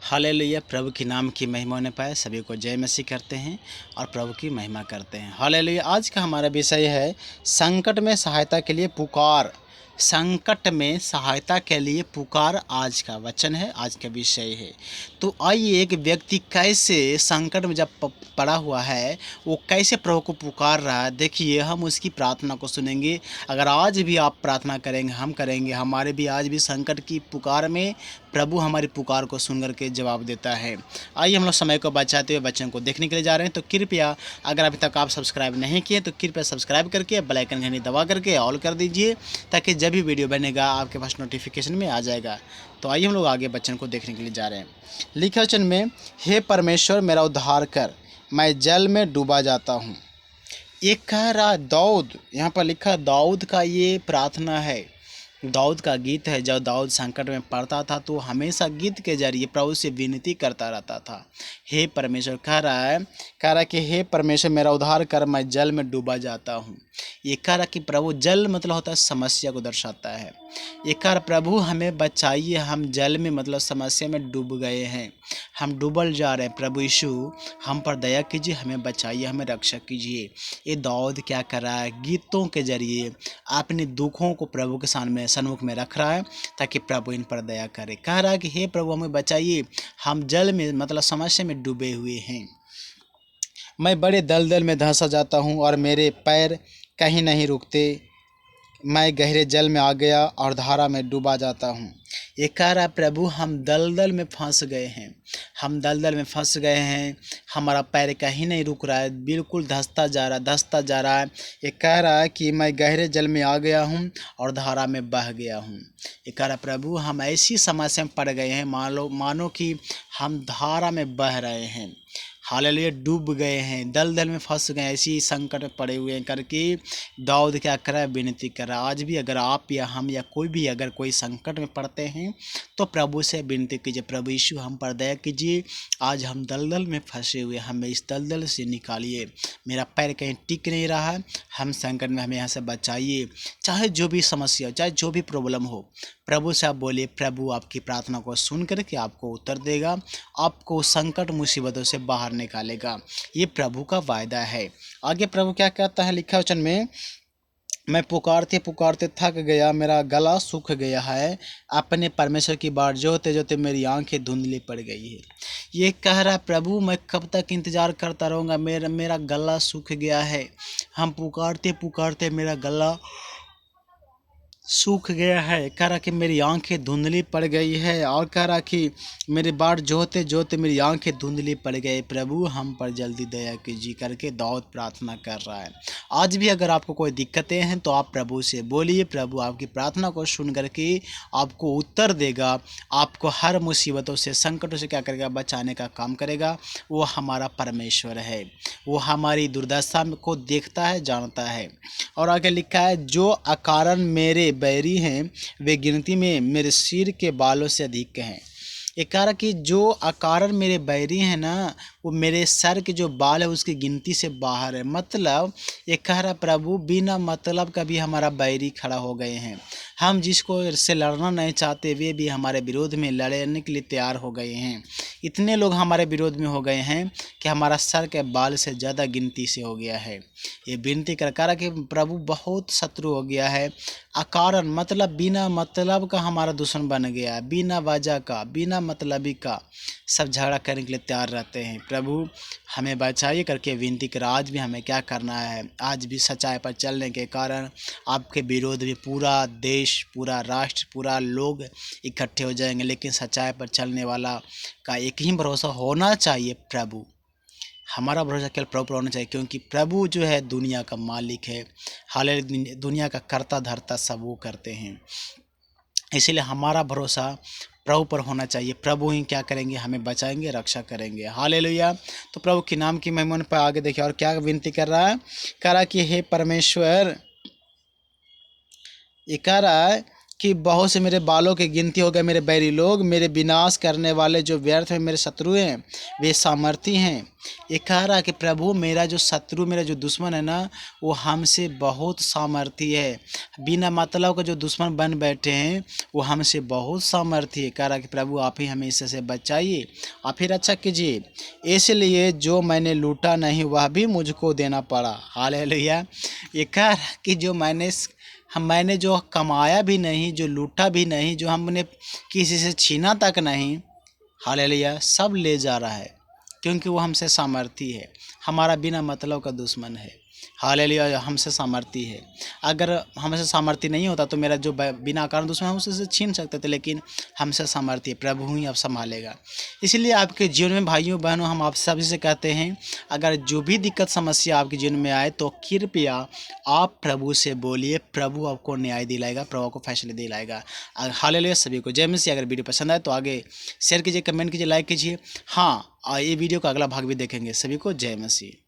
Hallelujah. प्रभु के नाम की महिमा होने पाए सभी को जय मसीह करते हैं और प्रभु की महिमा करते हैं। हालेलुया। आज का हमारा विषय है संकट में सहायता के लिए पुकार। संकट में सहायता के लिए पुकार आज का वचन है, आज का विषय है। तो आइए, एक व्यक्ति कैसे संकट में जब पड़ा हुआ है वो कैसे प्रभु को पुकार रहा है, देखिए हम उसकी प्रार्थना को सुनेंगे। अगर आज भी आप प्रार्थना करेंगे, हम करेंगे, हमारे भी आज भी संकट की पुकार में प्रभु हमारी पुकार को सुन करके जवाब देता है। आइए हम लोग समय को बचाते हुए बच्चों को देखने के लिए जा रहे हैं। तो कृपया अगर अभी तक आप सब्सक्राइब नहीं किए तो कृपया सब्सक्राइब करके बेल आइकन घंटी दबा करके ऑल कर दीजिए, ताकि जब भी वीडियो बनेगा आपके पास नोटिफिकेशन में आ जाएगा। तो आइए हम लोग आगे बच्चों को देखने के लिए जा रहे हैं। लिखा वचन में, हे परमेश्वर मेरा उद्धार कर, मैं जल में डूबा जाता हूँ। ये कह रहा दाऊद, यहाँ पर लिखा दाऊद का ये प्रार्थना है, दाऊद का गीत है। जब दाऊद संकट में पड़ता था तो हमेशा गीत के जरिए प्रभु से विनती करता रहता था। हे परमेश्वर कह रहा है कि हे परमेश्वर मेरा उद्धार कर, मैं जल में डूबा जाता हूँ। ये कह रहा कि प्रभु, जल मतलब होता है समस्या को दर्शाता है। ये कह रहा प्रभु हमें बचाइए, हम जल में मतलब समस्या में डूब गए हैं, हम डूबल जा रहे हैं। प्रभु यीशु हम पर दया कीजिए, हमें बचाइए, हमें रक्षा कीजिए। ये दाऊद क्या कर रहा है, गीतों के जरिए अपने दुखों को प्रभु के सामने सन्मुख में रख रहा है, ताकि प्रभु इन पर दया करे। कह रहा है कि हे प्रभु हमें बचाइए, हम जल में मतलब समस्या में डूबे हुए हैं। मैं बड़े दलदल में धंसा जाता हूँ और मेरे पैर कहीं नहीं रुकते। मैं गहरे जल में आ गया और धारा में डूबा जाता हूँ। ये कह रहा प्रभु हम दलदल में फंस गए हैं, हम दलदल में फंस गए हैं, हमारा पैर कहीं नहीं रुक रहा है, बिल्कुल धंसता जा रहा है। ये कह रहा है कि मैं गहरे जल में आ गया हूँ और धारा में बह गया हूँ। ये कह रहा प्रभु हम ऐसी समस्या में पड़ गए हैं, मानो कि हम धारा में बह रहे हैं। हालेलुया, डूब गए हैं, दलदल में फंस गए, ऐसी संकट में पड़े हुए हैं करके दाऊद क्या कर रहा है, विनती कर रहा है। आज भी अगर आप या हम या कोई भी अगर कोई संकट में पड़ते हैं तो प्रभु से विनती कीजिए, प्रभु यीशु हम पर दया कीजिए, आज हम दलदल में फंसे हुए, हमें इस दलदल से निकालिए, मेरा पैर कहीं टिक नहीं रहा है, हम संकट में, हमें यहाँ से बचाइए। चाहे जो भी समस्या हो, चाहे जो भी प्रॉब्लम हो, प्रभु से आप बोलिए, प्रभु आपकी प्रार्थना को सुन करके आपको उत्तर देगा, आपको संकट मुसीबतों से बाहर निकालेगा। ये प्रभु का वायदा है। आगे प्रभु क्या कहता है, लिखा वचन में, मैं पुकारते पुकारते थक गया, मेरा गला सूख गया है, अपने परमेश्वर की बाट जोते जोते मेरी आंखें धुंधली पड़ गई है। ये कह रहा प्रभु मैं कब तक इंतज़ार करता रहूँगा, मेरा गला सूख गया है, हम पुकारते पुकारते मेरा गला सूख गया है। कह रहा कि मेरी आंखें धुंधली पड़ गई है, और कह रहा कि मेरी बाट जोते जोते मेरी आंखें धुंधली पड़ गई, प्रभु हम पर जल्दी दया कीजिए करके दाऊद प्रार्थना कर रहा है। आज भी अगर आपको कोई दिक्कतें हैं तो आप प्रभु से बोलिए, प्रभु आपकी प्रार्थना को सुन करके आपको उत्तर देगा, आपको हर मुसीबतों से, संकटों से क्या करेगा, बचाने का काम करेगा। वो हमारा परमेश्वर है, वो हमारी दुर्दशा को देखता है, जानता है। और आगे लिखा है, जो अकारण मेरे बैरी हैं वे गिनती में मेरे सिर के बालों से अधिक हैं। ये कह रहा कि जो अकारण मेरे बैरी हैं ना, वो मेरे सर के जो बाल है उसकी गिनती से बाहर है। मतलब ये कह रहा प्रभु बिना मतलब का भी हमारा बैरी खड़ा हो गए हैं, हम जिसको से लड़ना नहीं चाहते वे भी हमारे विरोध में लड़ने के लिए तैयार हो गए हैं। इतने लोग हमारे विरोध में हो गए हैं कि हमारा सर के बाल से ज़्यादा गिनती से हो गया है। ये विनती कर रहा कि प्रभु बहुत शत्रु हो गया है। अकारण मतलब बिना मतलब का हमारा दुश्मन बन गया है, बिना वजह का, बिना मतलबी का सब झगड़ा करने के लिए तैयार रहते हैं। प्रभु हमें बचाइए करके विनती कर। आज भी हमें क्या करना है, आज भी सच्चाई पर चलने के कारण आपके विरोध में पूरा देश, पूरा राष्ट्र, पूरा लोग इकट्ठे हो जाएंगे, लेकिन सच्चाई पर चलने वाला का एक ही भरोसा होना चाहिए, प्रभु। हमारा भरोसा केवल प्रभु पर होना चाहिए, क्योंकि प्रभु जो है दुनिया का मालिक है, हालेलुया, दुनिया का कर्ता धर्ता सब वो करते हैं। इसीलिए हमारा भरोसा प्रभु पर होना चाहिए। प्रभु ही क्या करेंगे, हमें बचाएंगे, रक्षा करेंगे। हालेलुया। तो प्रभु के नाम की महिमा पर आगे देखिए और क्या विनती कर रहा है, कह रहा कि हे परमेश्वर, ये कह रहा है कि बहुत से मेरे बालों की गिनती हो गए मेरे बैरी लोग, मेरे विनाश करने वाले जो व्यर्थ में मेरे शत्रु हैं वे सामर्थी हैं। ये कह रहा कि प्रभु मेरा जो शत्रु, मेरा जो दुश्मन है ना, वो हमसे बहुत सामर्थी है। बिना मतलब का जो दुश्मन बन बैठे हैं वो हमसे बहुत सामर्थी है। कह रहा कि प्रभु आप ही हमें इससे बचाइए, आप ही रक्षा कीजिए। इसलिए जो मैंने लूटा नहीं वह भी मुझको देना पड़ा। हालेलुया। ये कह रहा कि जो मैंने जो कमाया भी नहीं, जो लूटा भी नहीं, जो हमने किसी से छीना तक नहीं, हालेलुया, सब ले जा रहा है, क्योंकि वो हमसे सामर्थी है। हमारा बिना मतलब का दुश्मन है। हालेलुया, हमसे सामर्थी है। अगर हमसे सामर्थी नहीं होता तो मेरा जो बिना कारण दुश्मन है उससे छीन सकते थे, लेकिन हमसे सामर्थी है, प्रभु ही अब संभालेगा। इसलिए आपके जीवन में भाइयों बहनों, हम आप सभी से कहते हैं, अगर जो भी दिक्कत समस्या आपके जीवन में आए तो कृपया आप प्रभु से बोलिए, प्रभु आपको न्याय दिलाएगा, प्रभु आपको फैसले दिलाएगा। हालेलुया। सभी को जय मसीह। अगर वीडियो पसंद आए तो आगे शेयर कीजिए, कमेंट कीजिए, लाइक कीजिए। हाँ, ये वीडियो का अगला भाग भी देखेंगे। सभी को जय मसीह।